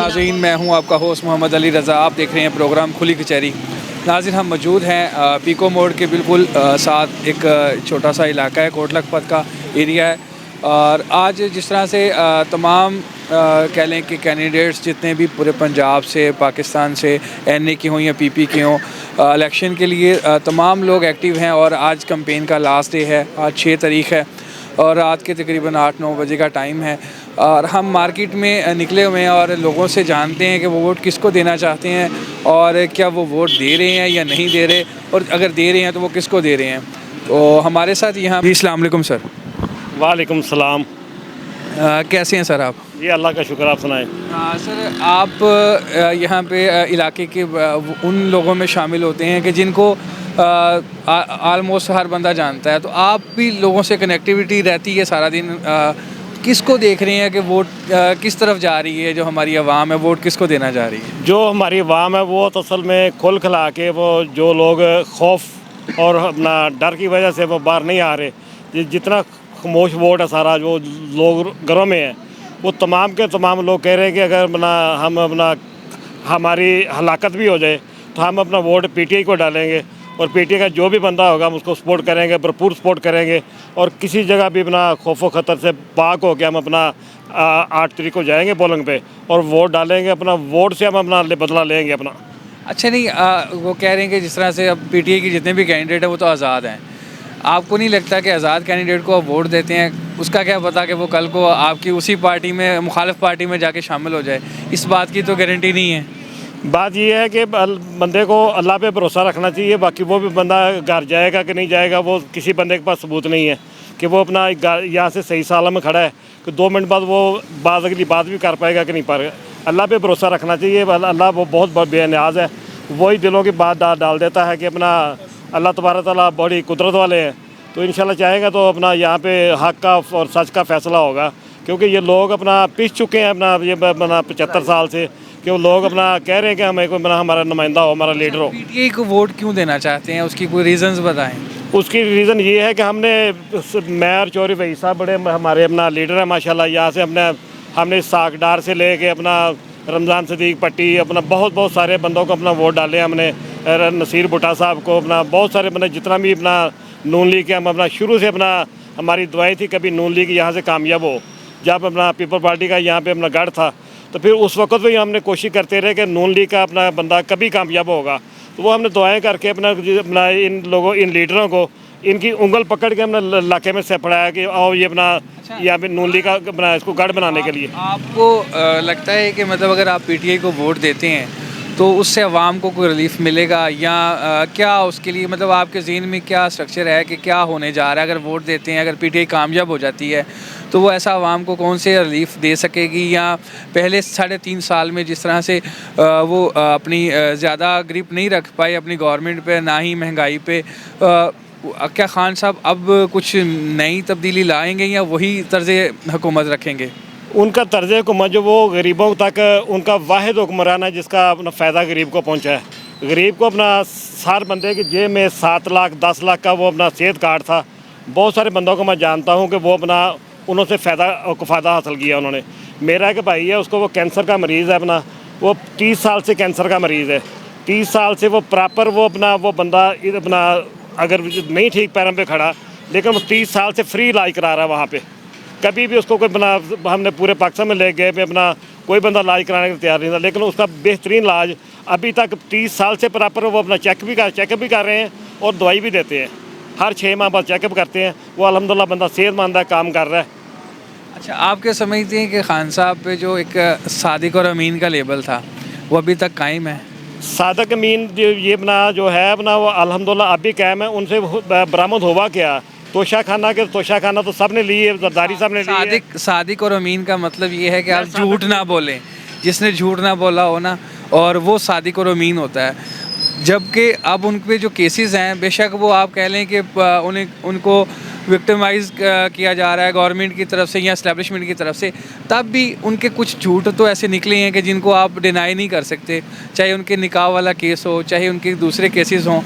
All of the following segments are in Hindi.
नाज़रीन, मैं हूं आपका होस्ट मोहम्मद अली रज़ा। आप देख रहे हैं प्रोग्राम खुली कचहरी। नाज़रीन, हम मौजूद हैं पीको मोड़ के बिल्कुल साथ एक छोटा सा इलाका है, कोट लखपत का एरिया है। और आज जिस तरह से तमाम कह लें कि कैंडिडेट्स जितने भी पूरे पंजाब से, पाकिस्तान से, एनए के हों या पीपी के हों, इलेक्शन के लिए तमाम लोग एक्टिव हैं। और आज कैंपेन का लास्ट डे है, आज 6 तारीख़ है और रात के तकरीबन 8-9 बजे का टाइम है। और हम मार्केट में निकले हुए हैं और लोगों से जानते हैं कि वो वोट किसको देना चाहते हैं और क्या वो वोट दे रहे हैं या नहीं दे रहे, और अगर दे रहे हैं तो वो किसको दे रहे हैं। तो हमारे साथ यहाँ जी, अस्सलाम वालेकुम सर। वालेकुम सलाम। कैसे हैं सर आप? जी अल्लाह का शुक्र, आप सुनाएं। सर, आप यहाँ पे इलाके के उन लोगों में शामिल होते हैं कि जिनको आलमोस्ट हर बंदा जानता है, तो आप भी लोगों से कनेक्टिविटी रहती है सारा दिन। किसको देख रहे हैं कि वोट किस तरफ जा रही है? जो हमारी आवाम है वोट किसको देना जा रही है? जो हमारी आवाम है वो तो असल में खुल खिला के, वो जो लोग खौफ और अपना डर की वजह से वो बाहर नहीं आ रहे, जितना खामोश वोट है सारा जो लोग घरों में है, वो तमाम के तमाम लोग कह रहे हैं कि अगर हम हमारी हलाकत भी हो जाए तो हम अपना वोट पीटीआई को डालेंगे और पीटीआई का जो भी बंदा होगा हम उसको सपोर्ट करेंगे, भरपूर सपोर्ट करेंगे। और किसी जगह भी अपना खौफो ख़तर से पाक हो के हम अपना 8 तारीख को जाएंगे पोलिंग पे और वोट डालेंगे। अपना वोट से हम अपना बदला लेंगे अपना। अच्छा, नहीं, वो कह रहे हैं कि जिस तरह से अब पीटीआई के जितने भी कैंडिडेट हैं वो तो आज़ाद हैं। आपको नहीं लगता कि आज़ाद कैंडिडेट को आप वोट देते हैं, उसका क्या पता कि वो कल को आपकी उसी पार्टी में, मुखालिफ पार्टी में जाके शामिल हो जाए? इस बात की तो गारंटी नहीं है। बात ये है कि बंदे को अल्लाह पे भरोसा रखना चाहिए। बाकी वो भी बंदा घर जाएगा कि नहीं जाएगा, वो किसी बंदे के पास सबूत नहीं है कि वो अपना यहाँ से सही साल में खड़ा है कि 2 मिनट बाद वो अगली बात भी कर पाएगा कि नहीं पाएगा। अल्लाह पे भरोसा रखना चाहिए। अल्लाह वो बहुत बेनियाज़ है, वही दिलों की बात डाल देता है कि अपना अल्लाह तबारक तआला बड़ी कुदरत वाले हैं। तो इंशाल्लाह चाहेंगे तो अपना यहाँ पे हक़ का और सच का फ़ैसला होगा, क्योंकि ये लोग अपना पिस चुके हैं अपना ये 75 साल से कि वो लोग अपना कह रहे हैं कि हमें कोई हमारा नुमाइंदा हो, हमारा लीडर हो। पीटीआई को वोट क्यों देना चाहते हैं, उसकी कोई रीज़न्स बताएं। उसकी रीज़न ये है कि मैं और चौधरी भाई साहब बड़े हमारे अपना लीडर है माशाल्लाह। यहाँ से हमने साकडार से ले के अपना रमज़ान सदीक पट्टी अपना बहुत सारे बंदों को अपना वोट डाले हमने। नसीर भुट्टा साहब को अपना बहुत सारे अपना जितना भी अपना नून लीग के हम अपना शुरू से अपना हमारी दुआएं थी कभी नून लीग यहाँ से कामयाब हो। जब अपना पीपल पार्टी का यहाँ पे अपना गढ़ था तो फिर उस वक्त भी हमने कोशिश करते रहे कि नून लीग का अपना बंदा कभी कामयाब होगा। तो वो हमने दुआएं करके अपना इन लीडरों को इनकी उंगल पकड़ के हमने इलाके में से पढ़ाया कि आओ ये अपना यहाँ पे नून लीग का अपना इसको गढ़ बनाने के लिए। आपको लगता है कि मतलब अगर आप पीटीआई को वोट देते हैं तो उससे अवाम को कोई रिलीफ मिलेगा, या क्या उसके लिए मतलब आपके ज़हन में क्या स्ट्रक्चर है कि क्या होने जा रहा है? अगर वोट देते हैं, अगर पीटीआई कामयाब हो जाती है तो वो ऐसा अवाम को कौन से रिलीफ दे सकेगी? या पहले 3.5 साल में जिस तरह से वो अपनी ज़्यादा ग्रिप नहीं रख पाए अपनी गवर्नमेंट पे, ना ही महंगाई पे, क्या खान साहब अब कुछ नई तब्दीली लाएंगे या वही तर्ज़ हुकूमत रखेंगे? उनका तर्ज हुकूमत जो वो गरीबों तक उनका वाहिद हुक्मरान है जिसका अपना फ़ायदा गरीब को पहुंचा है। गरीब को अपना हर बंदे की जेब में 7 लाख 10 लाख का वो अपना सेहत कार्ड था। बहुत सारे बंदों को मैं जानता हूं कि वो अपना उन्होंने फ़ायदा हासिल किया उन्होंने। मेरा एक भाई है, उसको वो कैंसर का मरीज़ है, अपना वो 30 साल से कैंसर का मरीज़ है। 30 साल से वो प्रॉपर वो बंदा अपना अगर नहीं ठीक पैरों पर खड़ा, लेकिन वो 30 साल से फ्री इलाज करा रहा है वहाँ पर। कभी भी उसको कोई हमने पूरे पाकिस्तान में ले गए पे अपना कोई बंदा इलाज कराने को तैयार नहीं था, लेकिन उसका बेहतरीन इलाज अभी तक 30 साल से प्रॉपर वो अपना चेकअप भी कर रहे हैं और दवाई भी देते हैं। हर 6 माह बाद चेकअप करते हैं। वो अल्हम्दुलिल्लाह बंदा सेहतमंद है, काम कर रहा है। अच्छा, आप क्या समझते हैं कि खान साहब पे जो एक सादिक और अमीन का लेबल था वो अभी तक कायम है? सादिक अमीन ये अपना जो है अपना वो अल्हम्दुलिल्लाह अभी कायम है। उनसे बरामद हुआ क्या? तोशा खाना तो सब ने ली है, जरदारी साहब ने ली है। सादिक और अमीन का मतलब ये है कि आप झूठ ना बोलें, जिसने झूठ ना बोला हो ना, और वो सादिक और अमीन होता है। जबकि अब उन पे जो केसेस हैं, बेशक वो आप कह लें कि उनको विक्टिमाइज़ किया जा रहा है गवर्नमेंट की तरफ से या एस्टेब्लिशमेंट की तरफ से, तब भी उनके कुछ झूठ तो ऐसे निकले हैं कि जिनको आप डिनाई नहीं कर सकते, चाहे उनके निकाह वाला केस हो, चाहे उनके दूसरे केसेस हों।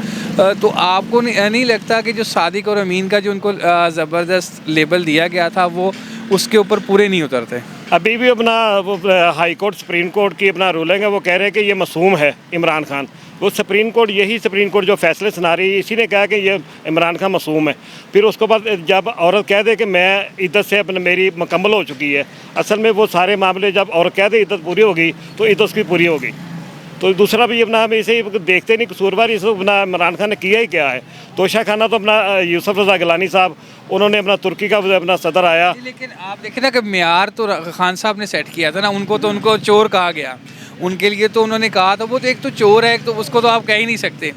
तो आपको नहीं लगता कि जो सादिक और अमीन का जो उनको ज़बरदस्त लेबल दिया गया था वो उसके ऊपर पूरे नहीं उतरते। अभी भी अपना वो हाई कोर्ट सुप्रीम कोर्ट की अपना रूलिंग है, वो कह रहे हैं कि ये मासूम है इमरान खान। वो सुप्रीम कोर्ट जो फैसले सुना रही है, इसी ने कहा कि ये इमरान खान मासूम है। फिर उसके बाद जब औरत कह दे कि मैं इद्दत से अपने मेरी मुकम्मल हो चुकी है, असल में वो सारे मामले जब औरत कह दे इद्दत पूरी होगी तो इद्दत उसकी पूरी होगी। तो दूसरा भी अपना हम इसे देखते नहीं, कसूरवार इसको अपना इमरान खान ने किया ही क्या है। तोशा खाना तो अपना यूसुफ रज़ा गिलानी साहब, उन्होंने अपना तुर्की का अपना सदर आया। लेकिन आप देखें ना कि मेयार तो खान साहब ने सेट किया था ना, उनको चोर कहा गया। उनके लिए तो उन्होंने कहा था वो तो एक तो चोर है, एक तो उसको तो आप कह ही नहीं सकते।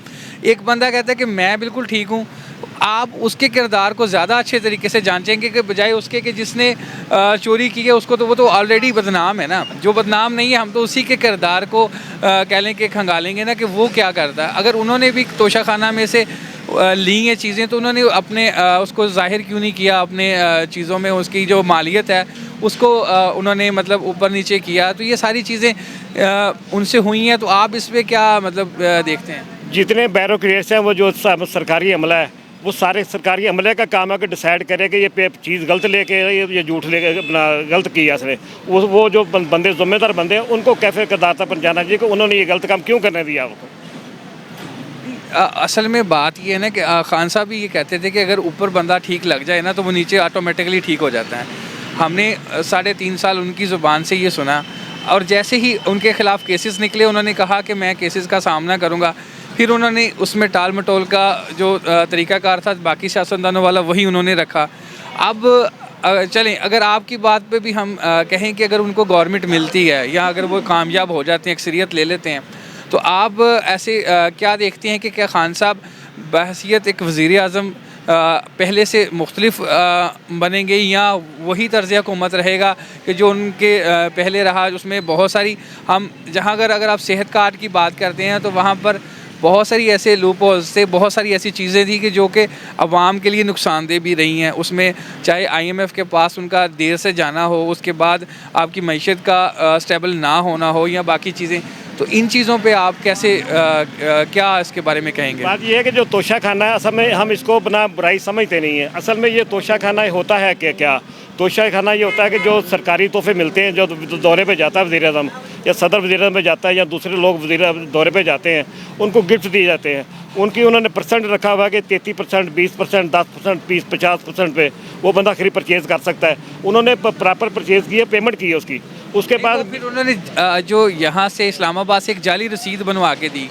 एक बंदा कहता है कि मैं बिल्कुल ठीक हूँ, आप उसके किरदार को ज़्यादा अच्छे तरीके से जांचेंगे कि बजाय उसके कि जिसने चोरी की है उसको, तो वो तो ऑलरेडी बदनाम है ना। जो बदनाम नहीं है, हम तो उसी के किरदार को कह लें कि खंगालेंगे ना कि वो क्या करता है। अगर उन्होंने भी तोशा खाना में से ली हैं चीज़ें, तो उन्होंने अपने उसको जाहिर क्यों नहीं किया अपने चीज़ों में, उसकी जो मालियत है उसको उन्होंने मतलब ऊपर नीचे किया। तो ये सारी चीज़ें उनसे हुई हैं, तो आप इस पर क्या मतलब देखते हैं? जितने ब्यूरोक्रेट्स हैं, वो जो सरकारी अमला है, वो सारे सरकारी अमले का काम है कि डिसाइड करे कि ये चीज़ गलत लेके ये झूठ लेके अपना गलत किया इसने। वो जो बंदे जिम्मेदार बंदे हैं, उनको कैफे किरदार तक पहुँचाना चाहिए कि उन्होंने ये गलत काम क्यों करने दिया उनको। असल में बात ये है ना कि खान साहब भी ये कहते थे कि अगर ऊपर बंदा ठीक लग जाए ना तो वो नीचे ऑटोमेटिकली ठीक हो जाता है। हमने 3.5 साल उनकी ज़ुबान से ये सुना, और जैसे ही उनके ख़िलाफ़ केसेस निकले उन्होंने कहा कि मैं केसेस का सामना करूँगा। फिर उन्होंने उसमें टाल मटोल का जो तरीक़ाकार था बाकी सियासतदानों वाला, वही उन्होंने रखा। अब चलें, अगर आपकी बात पे भी हम कहें कि अगर उनको गवर्नमेंट मिलती है या अगर वो कामयाब हो जाते हैं, अक्सरियत ले लेते हैं, तो आप ऐसे क्या देखते हैं कि क्या खान साहब बहैसियत एक वज़ीर आज़म पहले से मुख्तलिफ बनेंगे, या वही तर्ज़ हुकूमत रहेगा कि जो उनके पहले रहा? उसमें बहुत सारी हम जहाँ अगर आप सेहत कार्ड की बात करते हैं तो वहाँ पर बहुत सारी ऐसे लूप होल्स से बहुत सारी ऐसी चीज़ें थी कि जो कि अवाम के लिए नुकसानदेह भी रही हैं। उसमें चाहे IMF के पास उनका देर से जाना हो, उसके बाद आपकी मईशत का स्टेबल ना होना हो, या बाकी चीज़ें। तो इन चीज़ों पे आप कैसे क्या इसके बारे में कहेंगे? बात यह है कि जो तोशा खाना है, असल में हम इसको अपना बुराई समझते नहीं है। असल में ये तोशा खाना होता है कि क्या तोशा खाना ये होता है कि जो सरकारी तोहफे मिलते हैं, जो दौरे पे जाता है वज़ीर आज़म या सदर वज़ीर आज़म पे जाता है या दूसरे लोग वज़ीर दौरे पे जाते हैं, उनको गिफ्ट दिए जाते हैं। उनकी उन्होंने परसेंट रखा हुआ है कि 33%, 20%, 10%, 50% पे वो बंदा खरीद परचेज़ कर सकता है। उन्होंने प्रॉपर परचेज़ की है, पेमेंट की है उसकी। उसके बाद फिर उन्होंने जो यहाँ से इस्लामाबाद से एक जाली रसीद बनवा के दी,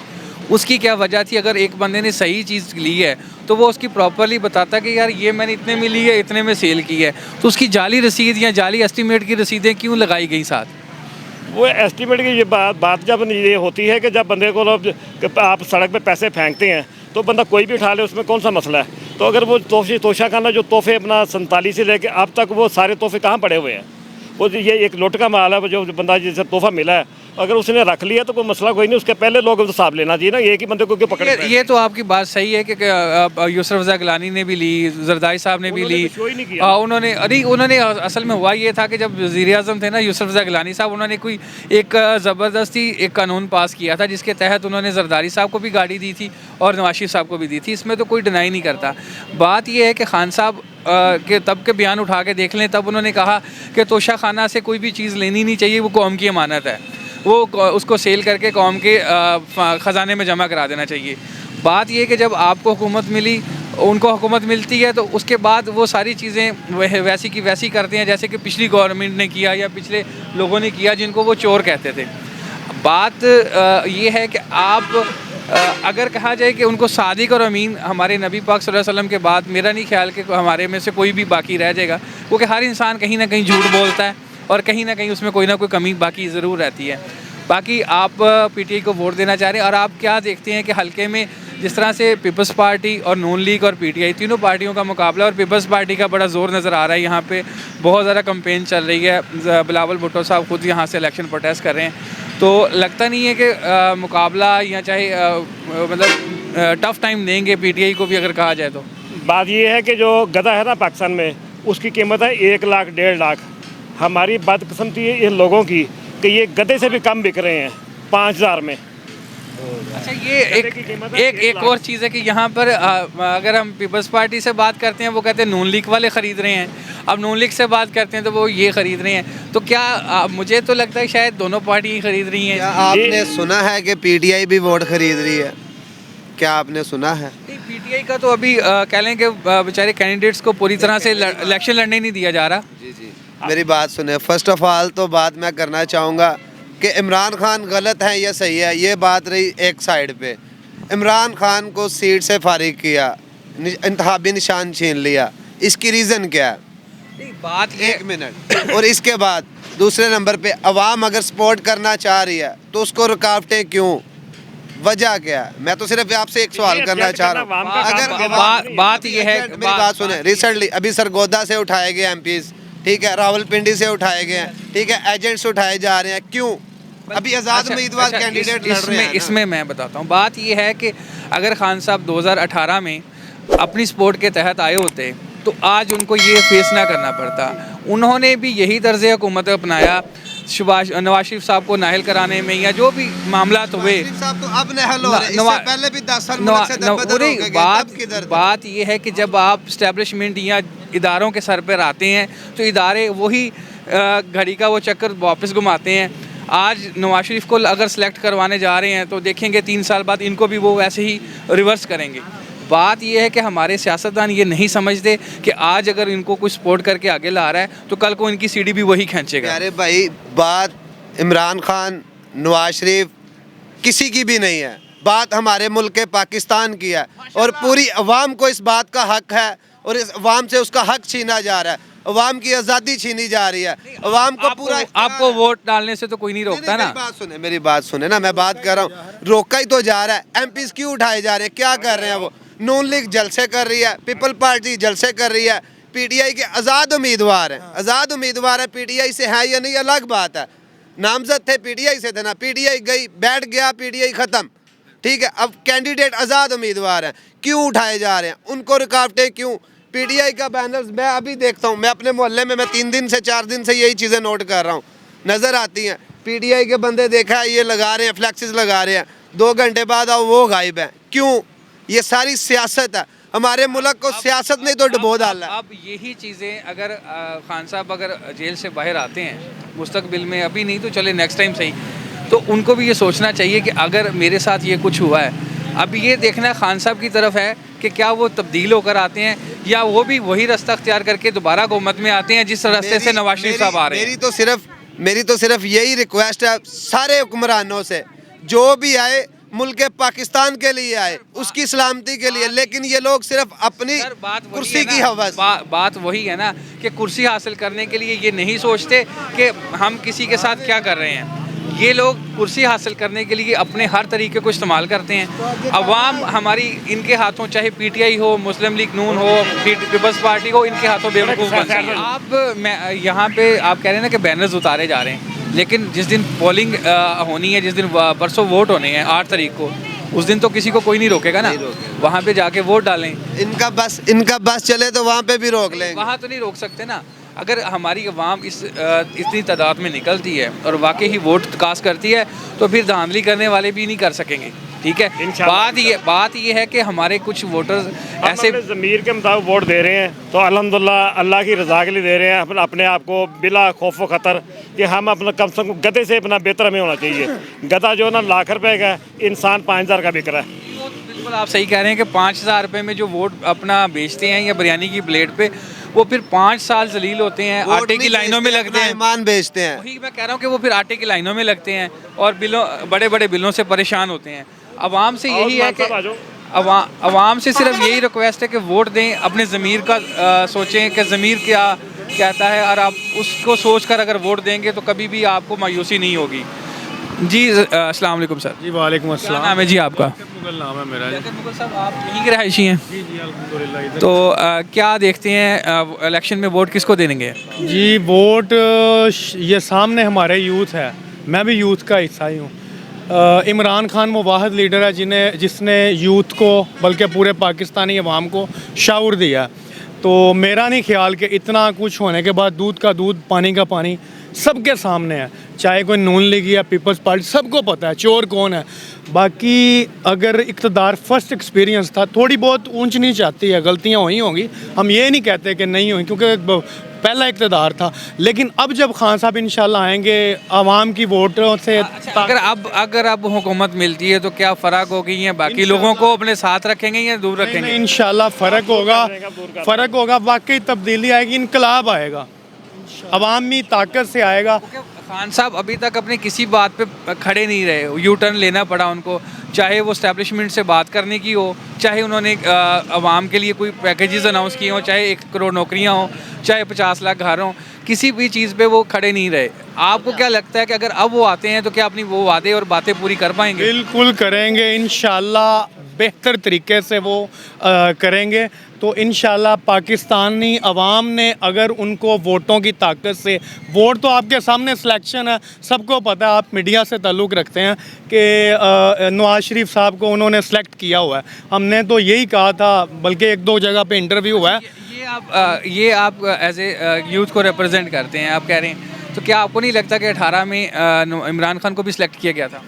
उसकी क्या वजह थी? अगर एक बंदे ने सही चीज़ ली है तो वो उसकी प्रॉपरली बताता कि यार ये मैंने इतने में ली है, इतने में सेल की है, तो उसकी जाली रसीद या जाली एस्टीमेट की रसीदें क्यों लगाई गई साथ? वो एस्टीमेट की ये बात जब ये होती है कि जब बंदे को आप सड़क पे पैसे फेंकते हैं तो बंदा कोई भी उठा ले, उसमें कौन सा मसला है? तो अगर वो तोशा खाना जो तोहफे अपना 47 से लेके अब तक वो सारे तोहफे कहाँ पड़े हुए हैं? वो ये एक लुट का माल है, जो बंदा जिसे तोहफा मिला है, अगर उसने रख लिया तो कोई मसला कोई नहीं। उसके पहले लोग हिसाब लेना चाहिए ना, एक ही बंदे को क्यों पकड़े? ये तो आपकी बात सही है कि यूसुफ रज़ा गिलानी ने भी ली, जरदारी साहब ने भी ली। उन्होंने असल में हुआ ये था कि जब वज़ीर आज़म थे ना यूसुफ रज़ा गिलानी साहब, उन्होंने कोई एक ज़बरदस्ती एक कानून पास किया था जिसके तहत उन्होंने जरदारी साहब को भी गाड़ी दी थी और नवाज शरीफ साहब को भी दी थी। इसमें तो कोई डिनाई नहीं करता। बात यह है कि खान साहब के तब के बयान उठा के देख लें, तब उन्होंने कहा कि तोशा खाना से कोई भी चीज़ लेनी नहीं चाहिए, वो कौम की अमानत है, वो उसको सेल करके कौम के ख़जाने में जमा करा देना चाहिए। बात यह कि जब आपको हुकूमत मिली, उनको हुकूमत मिलती है, तो उसके बाद वो सारी चीज़ें वैसी की वैसी करते हैं जैसे कि पिछली गवर्नमेंट ने किया या पिछले लोगों ने किया जिनको वो चोर कहते थे। बात ये है कि आप अगर कहा जाए कि उनको सादिक और अमीन, हमारे नबी पाक सल्लल्लाहु अलैहि वसल्लम के बाद मेरा नहीं ख्याल कि हमारे में से कोई भी बाकी रह जाएगा, क्योंकि हर इंसान कहीं ना कहीं झूठ बोलता है और कहीं ना कहीं उसमें कोई ना कोई कमी बाकी ज़रूर रहती है। बाकी आप PTI को वोट देना चाह रहे हैं, और आप क्या देखते हैं कि हल्के में जिस तरह से पीपल्स पार्टी और नून लीग और PTI तीनों पार्टियों का मुकाबला, और पीपल्स पार्टी का बड़ा ज़ोर नज़र आ रहा है, यहाँ पे बहुत ज़्यादा कैंपेन चल रही है, बिलावल भुट्टो साहब खुद यहाँ से इलेक्शन प्रोटेस्ट कर रहे हैं, तो लगता नहीं है कि मुकाबला या चाहे मतलब टफ़ टाइम देंगे PTI को भी अगर कहा जाए? तो बात ये है कि जो गधा है ना पाकिस्तान में, उसकी कीमत है 1 लाख 1.5 लाख। हमारी बदकिस्मती है इन लोगों की कि ये गधे से भी कम बिक रहे हैं 5000 में। अच्छा, ये एक और चीज़ है कि यहाँ पर अगर हम पीपल्स पार्टी से बात करते हैं वो कहते हैं नून लीग वाले ख़रीद रहे हैं, अब नून लीग से बात करते हैं तो वो ये ख़रीद रहे हैं। तो क्या मुझे तो लगता है शायद दोनों पार्टी ही ख़रीद रही हैं। क्या आपने सुना है कि पीटीआई भी वोट खरीद रही है? क्या आपने सुना है? पीटीआई का तो अभी कह लें कि बेचारे कैंडिडेट्स को पूरी तरह से इलेक्शन लड़ने नहीं दिया जा रहा। जी मेरी बात सुने। फर्स्ट ऑफ ऑल तो बात मैं करना चाहूँगा कि इमरान खान गलत है या सही है, ये बात रही एक साइड पे। इमरान खान को सीट से फारिग किया, इंतखाबी निशान छीन लिया, इसकी रीज़न क्या है? बात एक मिनट। और इसके बाद दूसरे नंबर पे अवाम अगर सपोर्ट करना चाह रही है तो उसको रुकावटें क्यों, वजह क्या है? मैं तो सिर्फ आपसे एक सवाल करना चाह रहा हूँ। अगर बात ये है, मेरी बात सुने, रिसेंटली अभी सरगोदा से उठाए गए एमपीज, ठीक है, रावलपिंडी से उठाए गए हैं, ठीक है, एजेंट्स उठाए जा रहे हैं, क्यों? अभी आज़ाद उम्मीदवार कैंडिडेट लड़ रहे हैं। इसमें मैं बताता हूँ, बात ये है कि अगर खान साहब 2018 में अपनी सपोर्ट के तहत आए होते तो आज उनको ये फेस ना करना पड़ता। उन्होंने भी यही तर्ज हुकूमत अपनाया, नवाज शरीफ साहब को नाहल कराने में या जो भी मामला हुए। साहब तो अब नाहल हो रहे हैं, इससे पहले भी 10 साल मुल्क से दरबदर हो गए, तब किधर थे? बात ये है कि जब आप इस्टेब्लिशमेंट या इदारों के सर पर आते हैं तो इदारे वही घड़ी का वो चक्कर वापस घुमाते हैं। आज नवाज शरीफ को अगर सेलेक्ट करवाने जा रहे हैं तो देखेंगे 3 साल बाद इनको भी वो वैसे ही रिवर्स करेंगे। बात यह है कि हमारे सियासतदान ये नहीं समझते कि आज अगर इनको कुछ सपोर्ट करके आगे ला रहा है तो कल को इनकी सीढ़ी भी वही खींचेगा। अरे भाई, बात इमरान खान, नवाज शरीफ किसी की भी नहीं है, बात हमारे मुल्क के पाकिस्तान की है। और पूरी अवाम को इस बात का हक है और इस अवाम से उसका हक छीना जा रहा है, अवाम की आज़ादी छीनी जा रही है। अवाम को पूरा आपको वोट डालने से तो कोई नहीं रोकता ना। मेरी बात सुने ना, मैं बात कर रहा हूँ, रोका ही तो जा रहा है। एमपीज क्यों उठाए जा रहे हैं, क्या कर रहे हैं वो? नून लीग जलसे कर रही है, पीपल पार्टी जलसे कर रही है, पीटीआई के आज़ाद उम्मीदवार हैं, आज़ाद उम्मीदवार है, पीटीआई से है या नहीं अलग बात है। नामजद थे पीटीआई से थे ना, पीटीआई गई, बैठ गया, पीटीआई ख़त्म, ठीक है। अब कैंडिडेट आज़ाद उम्मीदवार हैं, क्यों उठाए जा रहे हैं? उनको रुकावटें क्यों? पीटीआई का बैनर मैं अभी देखता हूँ, मैं अपने मोहल्ले में मैं 3 दिन से 4 दिन से यही चीज़ें नोट कर रहा हूँ, नज़र आती हैं। पीटीआई के बंदे देखा है, ये लगा रहे हैं, फ्लैक्सेस लगा रहे हैं, 2 घंटे बाद आओ वो गायब हैं, क्यों? ये सारी सियासत है, हमारे मुल्क को सियासत नहीं तो डुबो डाला। अब यही चीज़ें अगर खान साहब अगर जेल से बाहर आते हैं मुस्तकबिल में, अभी नहीं तो चले नेक्स्ट टाइम सही, तो उनको भी ये सोचना चाहिए कि अगर मेरे साथ ये कुछ हुआ है, अब ये देखना खान साहब की तरफ है कि क्या वो तब्दील होकर आते हैं या वो भी वही रास्ता अख्तियार करके दोबारा हुकूमत में आते हैं जिस रास्ते से नवाज शरीफ साहब आ रहे हैं। मेरी तो सिर्फ यही रिक्वेस्ट है सारे हुक्मरानों से, जो भी आए मुल्क पाकिस्तान के लिए आए, उसकी सलामती के लिए, लेकिन ये लोग सिर्फ अपनी कुर्सी की हवस। बात वही है ना कि कुर्सी हासिल करने के लिए ये नहीं सोचते कि हम किसी के साथ क्या कर रहे हैं। ये लोग कुर्सी हासिल करने के लिए अपने हर तरीके को इस्तेमाल करते हैं। अवाम हमारी इनके हाथों, चाहे पीटीआई हो, मुस्लिम लीग नून हो, पीपल्स पार्टी हो, इनके हाथों बेवकूफ़ बन गई है। आप मैं यहाँ पे आप कह रहे हैं ना कि बैनर्स उतारे जा रहे हैं, लेकिन जिस दिन पोलिंग होनी है, जिस दिन परसों वोट होने हैं 8 तारीख को, उस दिन तो किसी को कोई नहीं रोकेगा ना, वहाँ पे जाके वोट डालें। इनका बस चले तो वहाँ पे भी रोक लेंगे, वहाँ तो नहीं रोक सकते ना। अगर हमारी अवाम इतनी तादाद में निकलती है और वाकई ही वोट कास्ट करती है तो फिर धांधली करने वाले भी नहीं कर सकेंगे, ठीक है। बात ये है कि हमारे कुछ वोटर्स ऐसे ज़मीर के मुताबिक वोट दे रहे हैं तो अल्हम्दुलिल्लाह अल्लाह की रज़ा के लिए दे रहे हैं, अपने आप को बिला खौफ व ख़तर कि हम अपना कम से कम गधे से अपना बेहतर हमें होना चाहिए। गधा जो ना लाख रुपए का, इंसान 5000 का बिक रहा है। बिल्कुल आप सही कह रहे हैं कि 5000 रुपये में जो वोट अपना बेचते हैं या बिरयानी की प्लेट पे, वो फिर 5 साल जलील होते हैं, आटे की लाइनों में लगते हैं, ईमान बेचते हैं। वही मैं कह रहा हूँ कि वो फिर आटे की लाइनों में लगते हैं और बड़े बड़े बिलों से परेशान होते हैं। अवाम से यही है कि अवाम से सिर्फ यही रिक्वेस्ट है कि वोट दें, अपने ज़मीर का सोचें कि ज़मीर क्या कहता है, और आप उसको सोच कर अगर वोट देंगे तो कभी भी आपको मायूसी नहीं होगी। जी अस्सलाम वालेकुम सर। जी वालेकुम अस्सलाम। क्या नाम है जी आपका? मुगल नाम है मेरा। मुगल साहब, आप यहीं के रहायशी हैं? जी जी अल्हम्दुलिल्लाह। तो क्या देखते हैं इलेक्शन में वोट किसको देंगे? जी वोट ये सामने हमारे यूथ है, मैं भी यूथ का हिस्सा ही हूँ। इमरान खान वो वाहिद लीडर है जिसने यूथ को बल्कि पूरे पाकिस्तानी अवाम को शाऊर दिया। तो मेरा नहीं ख्याल कि इतना कुछ होने के बाद दूध का दूध पानी का पानी सबके सामने है, चाहे कोई नून लीग या पीपल्स पार्टी, सबको पता है चोर कौन है। बाकी अगर इक़्तिदार फर्स्ट एक्सपीरियंस था, थोड़ी बहुत ऊंच नीच आती है, गलतियाँ हुई होंगी, हम ये नहीं कहते कि नहीं हुई, क्योंकि पहला इक़्तिदार था। लेकिन अब जब खान साहब इंशाल्लाह आएंगे आवाम की वोटों से, अच्छा, अगर अब हुकूमत मिलती है तो क्या फ़र्क होगी, या बाकी लोगों को अपने साथ रखेंगे या दूर रखेंगे? इंशाल्लाह फ़र्क होगा, वाकई तब्दीली आएगी, इनकलाब आएगा, अवामी ताकत से आएगा। खान साहब अभी तक अपनी किसी बात पे खड़े नहीं रहे, यू टर्न लेना पड़ा उनको, चाहे वो स्टैब्लिशमेंट से बात करने की हो, चाहे उन्होंने आवाम के लिए कोई पैकेजेस अनाउंस किए हों, चाहे 1 करोड़ नौकरियां हों, चाहे 50 लाख घर हों, किसी भी चीज़ पे वो खड़े नहीं रहे। आपको क्या लगता है कि अगर अब वो आते हैं तो क्या अपनी वो वादे और बातें पूरी कर पाएंगे? बिल्कुल करेंगे इंशाल्लाह, बेहतर तरीके से वो करेंगे। तो इंशाल्लाह पाकिस्तानी अवाम ने अगर उनको वोटों की ताकत से, वोट तो आपके सामने सिलेक्शन है, सबको पता है, आप मीडिया से ताल्लुक़ रखते हैं कि नवाज शरीफ साहब को उन्होंने सेलेक्ट किया हुआ है। हमने तो यही कहा था, बल्कि 1-2 जगह पे इंटरव्यू हुआ है। ये आप एज ए यूथ को रिप्रेजेंट करते हैं, आप कह रहे हैं, तो क्या आपको नहीं लगता कि 18 में इमरान खान को भी सिलेक्ट किया गया था?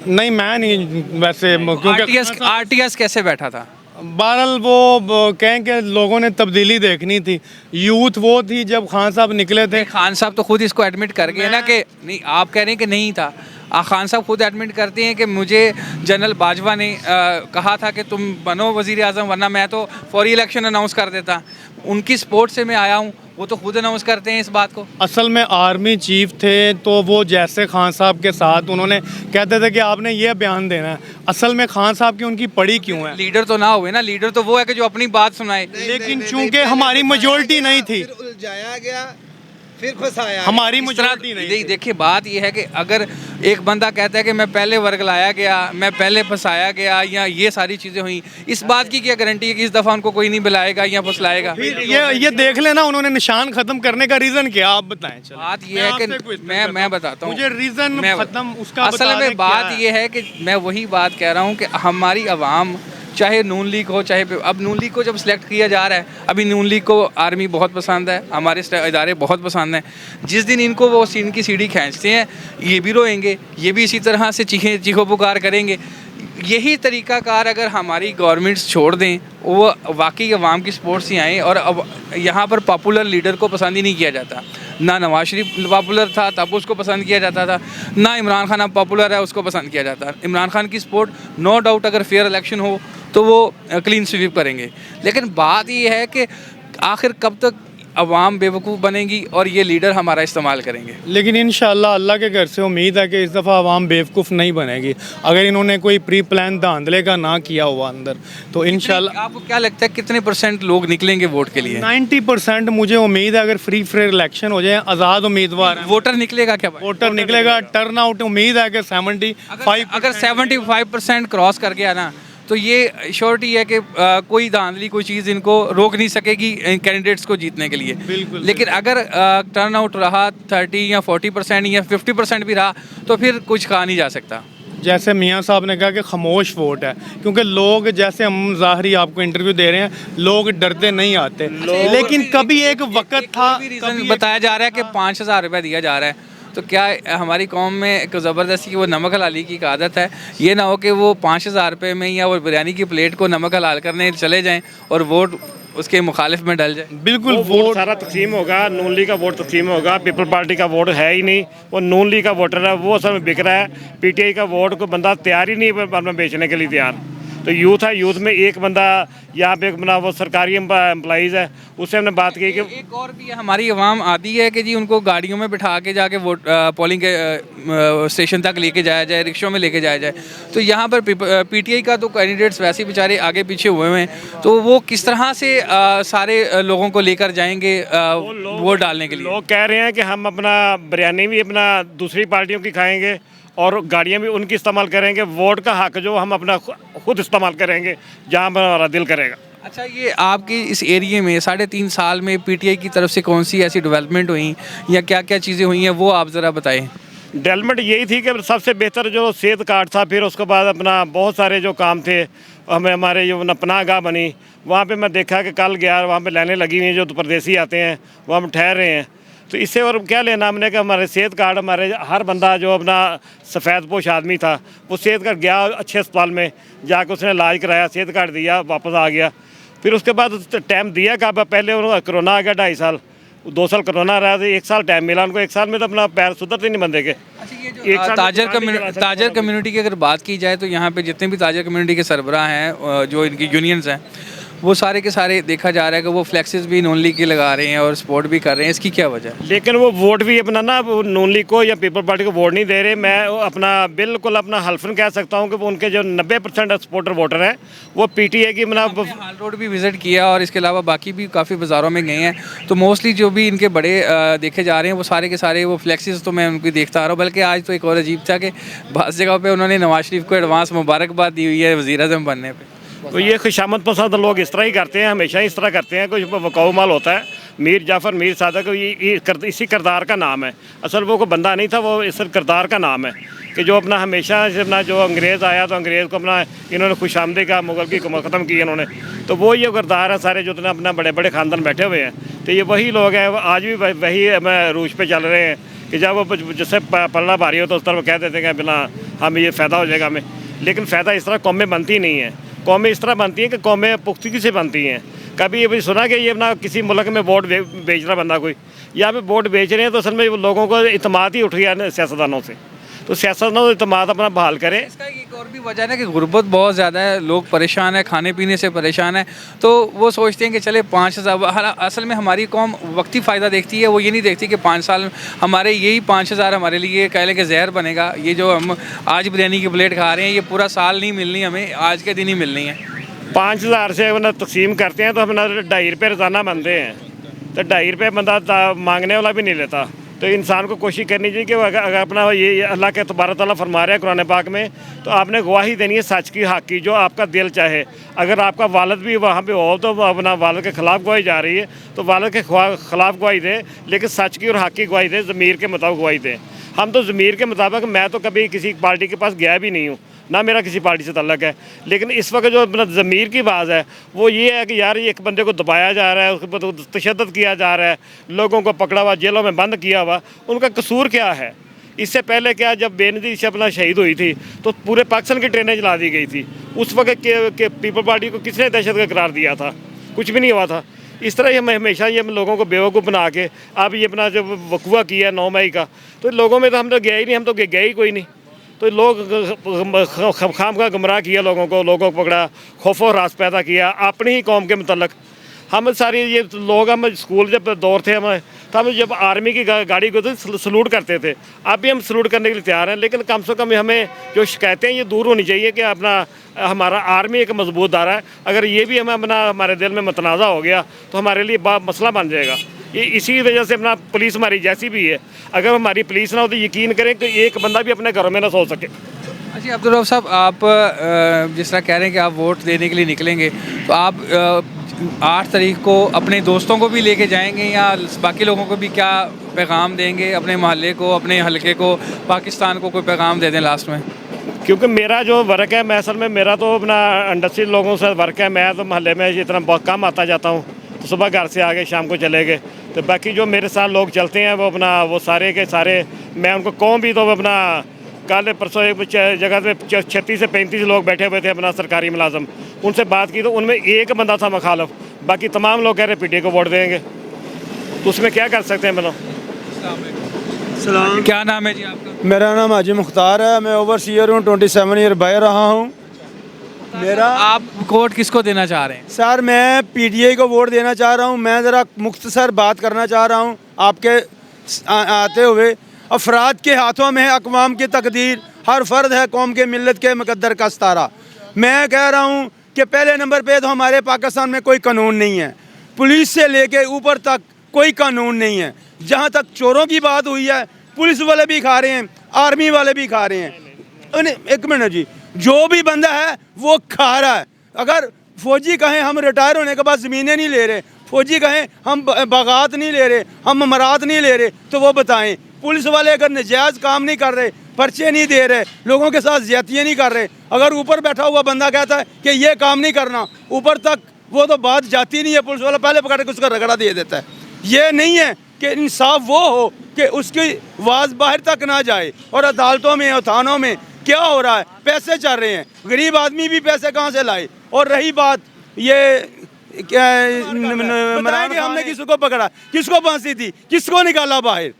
नहीं, मैं नहीं, वैसे क्योंकि आरटीएस कैसे बैठा था? बहरहाल वो कहें कि लोगों ने तब्दीली देखनी थी, यूथ वो थी जब खान साहब निकले थे। खान साहब तो खुद इसको एडमिट कर गए ना कि नहीं, आप कह रहे हैं कि नहीं था। खान साहब खुद एडमिट करते हैं कि मुझे जनरल बाजवा ने कहा था कि तुम बनो वज़ीर आज़म, वरना मैं तो फौरी इलेक्शन अनाउंस कर देता। उनकी सपोर्ट से मैं आया हूँ, वो तो खुद अनाउंस करते हैं इस बात को। असल में आर्मी चीफ थे, तो वो जैसे खान साहब के साथ उन्होंने कहते थे कि आपने ये बयान देना है। असल में खान साहब की उनकी पड़ी क्यों है? लीडर तो ना हुए ना, लीडर तो वो है कि जो अपनी बात सुनाए। लेकिन चूंकि हमारी मेजोरिटी नहीं थी, उलझाया गया, फिर फंसाया। हमारी मेजोरिटी नहीं थी। देखिए बात यह है कि अगर एक बंदा कहता है कि मैं पहले वर्ग लाया गया, मैं पहले फंसाया गया, या ये सारी चीज़ें हुई, इस बात की क्या गारंटी है कि इस दफ़ा उनको कोई नहीं बुलाएगा या फुसलाएगा? ये देख लेना, उन्होंने निशान खत्म करने का रीज़न क्या, आप बताएं। बात ये है कि मैं बताता हूँ, मुझे रीज़न खत्म उसका असल में बात ये है कि मैं वही बात कह रहा हूँ कि हमारी आवाम, चाहे नून लीग हो, चाहे अब नून लीग को जब सिलेक्ट किया जा रहा है, अभी नून लीग को आर्मी बहुत पसंद है, हमारे इदारे बहुत पसंद हैं। जिस दिन इनको वो सीन की सीढ़ी खींचते हैं, ये भी रोएंगे, ये भी इसी तरह से चीखो पुकार करेंगे। यही तरीक़ाकार अगर हमारी गवर्नमेंट्स छोड़ दें, वो वाकई अवाम की सपोर्ट से आएँ, और अब यहाँ पर पॉपुलर लीडर को पसंद ही नहीं किया जाता। ना नवाज शरीफ पॉपुलर था तब उसको पसंद किया जाता था, ना इमरान खान अब पॉपुलर है उसको पसंद किया जाता है। इमरान खान की सपोर्ट नो डाउट अगर फेयर इलेक्शन हो तो वो क्लीन स्वीप करेंगे। लेकिन बात ये है कि आखिर कब तक अवाम बेवकूफ़ बनेगी और ये लीडर हमारा इस्तेमाल करेंगे। लेकिन इंशाल्लाह अल्लाह के घर से उम्मीद है कि इस दफ़ा अवाम बेवकूफ़ नहीं बनेगी, अगर इन्होंने कोई प्री प्लान धांधले का ना किया हुआ अंदर, तो इंशाल्लाह। आपको क्या लगता है कितने % लोग निकलेंगे वोट के लिए? 90% मुझे उम्मीद है, अगर फ्री फेयर इलेक्शन हो जाए, आज़ाद उम्मीदवार हैं। वोटर निकलेगा क्या? वोटर निकलेगा, टर्न आउट उम्मीद है कि 75। अगर 75% क्रॉस कर गया ना, तो ये श्योरिटी है कि कोई धांधली कोई चीज़ इनको रोक नहीं सकेगी कैंडिडेट्स को जीतने के लिए। बिल्कुल। लेकिन अगर टर्न आउट रहा 30 या 40% या 50% भी रहा, तो फिर कुछ कहा नहीं जा सकता। जैसे मियाँ साहब ने कहा कि खामोश वोट है, क्योंकि लोग, जैसे हम ज़ाहरी आपको इंटरव्यू दे रहे हैं, लोग डरते नहीं आते। लेकिन कभी एक वक्त था, बताया जा रहा है कि 5,000 रुपये दिया जा रहा है, तो क्या हमारी कौम में एक ज़बरदस्ती वो नमक हलाली की आदत है? ये ना हो कि वो 5,000 रुपये में या वो बिरयानी की प्लेट को नमक हलाल करने चले जाएं और वोट उसके मुखालिफ में डल जाए। बिल्कुल, वोट सारा तकसीम होगा, नून लीग का वोट तकसीम होगा, पीपल पार्टी का वोट है ही नहीं, वो नून लीग का वोटर है, वो असल में बिक रहा है। पीटीआई का वोट को बंदा तैयार ही नहीं अपना बेचने के लिए तैयार। तो यूथ है, यूथ में एक बंदा यहाँ पे अपना वो सरकारी एम्प्लॉइज़ है, उससे हमने बात की कि एक और भी हमारी आवाम आती है कि जी उनको गाड़ियों में बिठा के जाके वोट पोलिंग के स्टेशन तक लेके जाया जाए, रिक्शों में लेके जाया जाए। तो यहाँ पर पीटीआई का तो कैंडिडेट्स वैसे बेचारे आगे पीछे हुए हैं, तो वो किस तरह से सारे लोगों को लेकर जाएंगे वोट डालने के लिए? लोग कह रहे हैं कि हम अपना बिरयानी भी अपना दूसरी पार्टियों की खाएँगे और गाड़ियाँ भी उनकी इस्तेमाल करेंगे। वोट का हक जो हम अपना खुद इस्तेमाल करेंगे जहाँ पर हमारा दिल करेगा। अच्छा, ये आपके इस एरिए में 3.5 साल में पीटीआई की तरफ से कौन सी ऐसी डेवलपमेंट हुई या क्या क्या चीज़ें हुई हैं, वो आप ज़रा बताएं। डेवलपमेंट यही थी कि सबसे बेहतर जो सेहत कार्ड था, फिर उसके बाद अपना बहुत सारे जो काम थे, हमें हमारे जो पनाह गाह बनी, वहाँ पे मैं देखा कि कल गया, वहाँ पे लाइनें लगी हुई हैं, जो परदेसी आते हैं वहाँ पर ठहर रहे हैं। तो इससे और क्या लेना हमने कि हमारे सेहत कार्ड, हमारे हर बंदा जो अपना सफ़ेद पोश आदमी था वो सेहत कार्ड गया अच्छे अस्पताल में जाकर उसने इलाज कराया, सेहत कार्ड दिया, वापस आ गया। फिर उसके बाद टाइम दिया कब, पहले उन्होंने कोरोना आ गया 2.5 साल, 2 साल कोरोना रहा तो 1 साल टाइम मिला उनको। 1 साल में तो अपना पैर सुधरते नहीं बंदे के। ताजर कम्युनिटी की अगर बात की जाए तो यहाँ पे जितने भी ताजर कम्युनिटी के सरबराह हैं, जो इनकी यूनियंस हैं, वो सारे के सारे देखा जा रहा है कि वो फ्लेक्सेस भी नॉन लीग के लगा रहे हैं और सपोर्ट भी कर रहे हैं। इसकी क्या वजह है? लेकिन वो वोट भी अपना ना नॉन लीग को या पीपल पार्टी को वोट नहीं दे रहे। मैं अपना बिल्कुल अपना हल्फन कह सकता हूँ कि उनके जो 90% सपोर्टर वोटर हैं वो पीटीआई की हाल रोड भी विजिट किया और इसके अलावा बाकी भी काफ़ी बाज़ारों में गए हैं, तो मोस्टली जो भी इनके बड़े देखे जा रहे हैं वो सारे के सारे वो फ्लेक्सेस तो मैं उनकी देखता आ रहा हूँ। बल्कि आज तो एक और अजीब था कि बाज़ जगह पे उन्होंने नवाज शरीफ को एडवांस मुबारकबाद दी हुई है वज़ीर-ए-आज़म बनने पे। तो ये खुशामद पसंद लोग इस तरह ही करते हैं, हमेशा इस तरह करते हैं। कुछ वकाऊ माल होता है, मीर जाफ़र मीर सादक इसी किरदार का नाम है। असल वो कोई बंदा नहीं था, वो इस किरदार का नाम है कि जो अपना हमेशा अपना जो अंग्रेज़ आया तो अंग्रेज़ को अपना इन्होंने खुशामदी का, मुगल की हुकूमत ख़त्म की इन्होंने। तो वो ये किरदार है सारे जो अपना बड़े बड़े ख़ानदान बैठे हुए हैं, तो ये वही लोग हैं। आज भी वही रूज पे चल रहे हैं कि जब वो जिससे पलना भारी हो तो उस तरफ कह देते हैं कि बिना हम ये फ़ायदा हो जाएगा हमें। लेकिन फ़ायदा इस तरह कौमें बनती नहीं है। कौमें इस तरह बनती हैं कि कौमें पुख्तगी से बनती हैं। कभी ये भी सुना कि ये ना किसी मुल्क में वोट बेच रहा बंदा कोई, यहाँ पे वोट बेच रहे हैं तो असल में लोगों को इतमाद ही उठ गया सियासतदानों से। तो सियासतदानों से इतमाद अपना बहाल करें। इसका एक और भी वजह है कि गुर्बत बहुत ज़्यादा है, लोग परेशान हैं, खाने पीने से परेशान हैं, तो वो सोचते हैं कि चले 5,000। असल में हमारी कौम वक्ती फ़ायदा देखती है, वो ये नहीं देखती कि 5 साल हमारे यही 5,000 हमारे लिए कह लें कि जहर बनेगा। ये जो हम आज बिरयानी की प्लेट खा रहे हैं ये पूरा साल नहीं मिलनी, हमें आज के दिन ही मिलनी है। 5,000 से अपना तकसीम करते हैं तो अपना 2.5 रुपये रोज़ाना बनते हैं, तो 2.5 रुपये बंदा मांगने वाला भी नहीं लेता। तो इंसान को कोशिश करनी चाहिए कि अगर अपना ये अल्लाह के तबारक तआला फरमा रहे हैं कुरान पाक में, तो आपने गवाही देनी है सच की, हक़ की, जो आपका दिल चाहे। अगर आपका वालिद भी वहाँ पे हो तो अपना वालिद के ख़िलाफ़ गवाही जा रही है तो वालिद के ख़िलाफ़ गवाही दे, लेकिन सच की और हक़ की गवाही दे, ज़मीर के मुताबिक गवाही दे। हम तो ज़मीर के मुताबिक, मैं तो कभी किसी पार्टी के पास गया भी नहीं हूँ, ना मेरा किसी पार्टी से तल्लक है। लेकिन इस वक्त जो अपना ज़मीर की बात है वो ये है कि यार ये एक बंदे को दबाया जा रहा है, उसके ऊपर तशद्दुद किया जा रहा है, लोगों को पकड़ा हुआ जेलों में बंद किया हुआ, उनका कसूर क्या है? इससे पहले क्या, जब बेनज़ीर से अपना शहीद हुई थी तो पूरे पाकिस्तान की ट्रेनें चला दी गई थी। उस वक्त के पीपल पार्टी को किसने दहशत का करार दिया था? कुछ भी नहीं हुआ था। इस तरह ये हमेशा ये लोगों को बेवकूफ़ बना के अब ये अपना जो वकूआ किया 9 मई का, तो लोगों में तो हम तो गए ही नहीं, हम तो गए ही कोई नहीं। तो लोग खाम का गुमराह किया लोगों को पकड़ा, खौफ और रास पैदा किया अपनी ही कौम के मतलब। हम सारी ये लोग, हम स्कूल जब दौर थे हमें, तो हम जब आर्मी की गाड़ी को तो सलूट करते थे, अब भी हम सलूट करने के लिए तैयार हैं। लेकिन कम से कम हमें जो शिकायतें ये दूर होनी चाहिए कि अपना हमारा आर्मी एक मजबूत दायरा है। अगर ये भी हमें अपना हमारे दिल में मतनाज़ा हो गया तो हमारे लिए मसला बन जाएगा। ये इसी वजह से अपना पुलिस हमारी जैसी भी है, अगर हमारी पुलिस ना हो तो यकीन करें कि एक बंदा भी अपने घरों में ना सो सके। अच्छा अब्दुल रऊफ साहब, आप जिस तरह कह रहे हैं कि आप वोट देने के लिए निकलेंगे, तो आप 8 तारीख को अपने दोस्तों को भी लेके जाएंगे या बाकी लोगों को भी क्या पैगाम देंगे? अपने मोहल्ले को, अपने हलके को, पाकिस्तान को कोई पैगाम दे दें लास्ट में? क्योंकि मेरा जो वर्क है, मैं असल में मेरा तो अपना इंडस्ट्री लोगों से वर्क है। मैं तो मोहल्ले में इतना बहुत कम आता जाता हूँ, तो सुबह घर से आ गए शाम को चले गए। तो बाकी जो मेरे साथ लोग चलते हैं वो अपना वो सारे के सारे, मैं उनको कहूँ भी तो अपना कल परसों एक जगह पे 36 से 35 लोग बैठे हुए थे अपना सरकारी मुलाजम, उनसे बात की तो उनमें एक बंदा था मुखालिफ, बाकी तमाम लोग कह रहे पीटीआई को वोट देंगे। तो उसमें क्या कर सकते हैं? मतलब सलाम, क्या नाम है जी आपका? मेरा नाम हाजी मुख्तार है, मैं ओवरसीयर हूँ, 27 ईयर बाहर रहा हूँ। मेरा आप वोट किसको देना चाह रहे हैं? सर मैं पीटीआई को वोट देना चाह रहा हूँ। मैं ज़रा मुख्तसर बात करना चाह रहा हूँ आपके आते हुए। अफराद के हाथों में है अक़वाम की तकदीर, हर फर्द है कौम के मिल्लत के मुक़द्दर का सितारा। मैं कह रहा हूँ कि पहले नंबर पे तो हमारे पाकिस्तान में कोई कानून नहीं है, पुलिस से लेके ऊपर तक कोई कानून नहीं है। जहाँ तक चोरों की बात हुई है, पुलिस वाले भी खा रहे हैं, आर्मी वाले भी खा रहे हैं। एक मिनट जी, जो भी बंदा है वो खा रहा है। अगर फौजी कहें हम रिटायर होने के बाद ज़मीनें नहीं ले रहे, फौजी कहें हम बागात नहीं ले रहे, हम मरात नहीं ले रहे, तो वो बताएं। पुलिस वाले अगर नजायज़ काम नहीं कर रहे, पर्चे नहीं दे रहे, लोगों के साथ ज़्यादतियाँ नहीं कर रहे, अगर ऊपर बैठा हुआ बंदा कहता है कि ये काम नहीं करना, ऊपर तक वो तो बात जाती नहीं है, पुलिस वाला पहले पकड़ के उसका रगड़ा दे देता है। ये नहीं है कि इंसाफ वो हो कि उसकी आवाज़ बाहर तक ना जाए। और अदालतों में और थानों में क्या हो रहा है, पैसे चल रहे हैं, गरीब आदमी भी पैसे कहाँ से लाए। और रही बात ये क्या बताएंगे हमने किसको पकड़ा, किसको फांसी दी, किसको निकाला बाहर।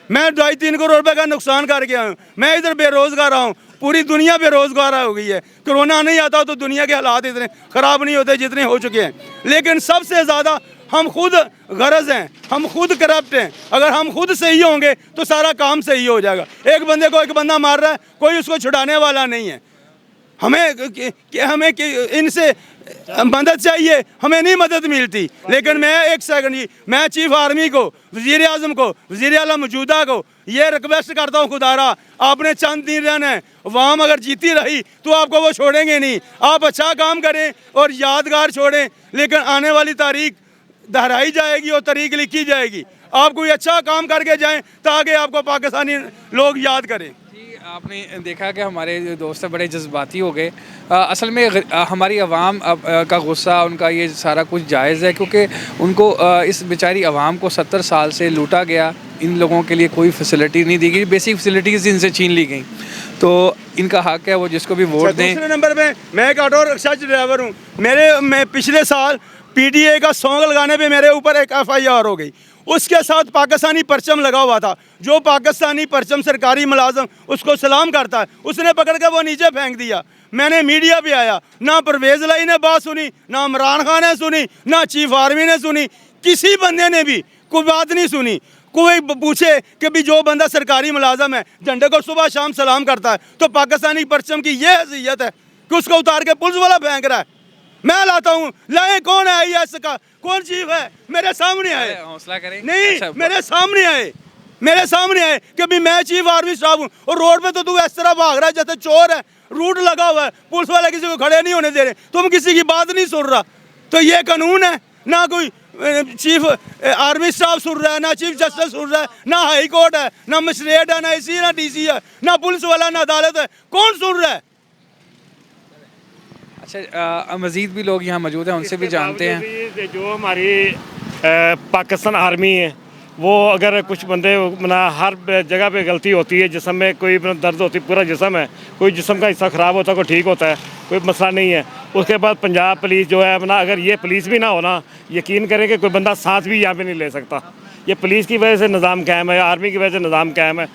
मैं 2.5-3 करोड़ रुपए का नुकसान कर गया हूँ। मैं इधर बेरोजगार हूँ, पूरी दुनिया बेरोजगार हो गई है। कोरोना नहीं आता तो दुनिया के हालात इतने ख़राब नहीं होते जितने हो चुके हैं। लेकिन सबसे ज़्यादा हम खुद गरज हैं, हम खुद करप्ट हैं। अगर हम खुद सही होंगे तो सारा काम सही हो जाएगा। एक बंदे को एक बंदा मार रहा है, कोई उसको छुड़ाने वाला नहीं है। हमें इनसे मदद चाहिए, हमें नहीं मदद मिलती। लेकिन मैं एक सेकंड जी, मैं चीफ आर्मी को, वज़ीर आज़म को, वज़ीर आला मौजूदा को ये रिक्वेस्ट करता हूँ, खुदारा आपने चंद दिन रहना है, वाम अगर जीती रही तो आपको वो छोड़ेंगे नहीं। आप अच्छा काम करें और यादगार छोड़ें, लेकिन आने वाली तारीख दोहराई जाएगी और तारीख लिखी जाएगी। आप कोई अच्छा काम करके जाएं ताकि आपको पाकिस्तानी लोग याद करें। आपने देखा कि हमारे दोस्त बड़े जज्बाती हो गए। असल में हमारी आवाम का गुस्सा, उनका ये सारा कुछ जायज़ है, क्योंकि उनको इस बेचारी आवाम को 70 साल से लूटा गया। इन लोगों के लिए कोई फैसिलिटी नहीं दी गई, बेसिक फैसिलिटीज़ इनसे छीन ली गई। तो इनका हक है वो जिसको भी वोट दें। दूसरे नंबर पे मैं एक ऑटो रिक्शा ड्राइवर हूँ। मैं पिछले साल PDA का सॉन्ग लगाने पे मेरे ऊपर एक FIR हो गई। उसके साथ पाकिस्तानी परचम लगा हुआ था। जो पाकिस्तानी परचम सरकारी मुलाजम उसको सलाम करता है, उसने पकड़ के वो नीचे फेंक दिया। मैंने मीडिया पे आया, ना परवेज़ लाई ने बात सुनी, ना इमरान खान ने सुनी, ना चीफ आर्मी ने सुनी, किसी बंदे ने भी कोई बात नहीं सुनी। कोई पूछे कि भी जो बंदा सरकारी मुलाजम है, झंडे को सुबह शाम सलाम करता है, तो पाकिस्तानी परचम की ये हैसियत है कि उसको उतार के पुलिस वाला फेंक रहा है। मैं लाता हूँ, लाए कौन है IAS का, कौन चीफ है, मेरे सामने आए। हौसला करें। नहीं अच्छा, मेरे सामने आए, मेरे सामने आए कि भी मैं चीफ आर्मी स्टाफ हूँ और रोड पे तो तू इस तरह भाग रहा है जैसे चोर है। रूट लगा हुआ है, पुलिस वाले किसी को खड़े नहीं होने दे रहे, तुम किसी की बात नहीं सुन रहा। तो ये कानून है? ना कोई चीफ आर्मी स्टाफ सुन रहा है, ना चीफ जस्टिस सुन रहा है, ना हाई कोर्ट है, ना मजिस्ट्रेट है, ना IC, ना DC है, ना पुलिस वाला, ना अदालत है। कौन सुन रहा है? अच्छा, मज़ीद भी लोग यहाँ मौजूद हैं, उनसे भी जानते हैं। जो हमारी पाकिस्तान आर्मी है, वो अगर कुछ बंदे हर जगह पे गलती होती है, जिस्म में कोई दर्द होती, पूरा जिस्म है, कोई जिस्म का हिस्सा ख़राब होता है, कोई ठीक होता है, कोई मसला नहीं है। उसके बाद पंजाब पुलिस जो है अगर ये पुलिस भी ना होना, यकीन करें कि कोई बंदा सांस भी यहाँ पे नहीं ले सकता। ये पुलिस की वजह से निज़ाम कायम है, आर्मी की वजह से निज़ाम कायम है।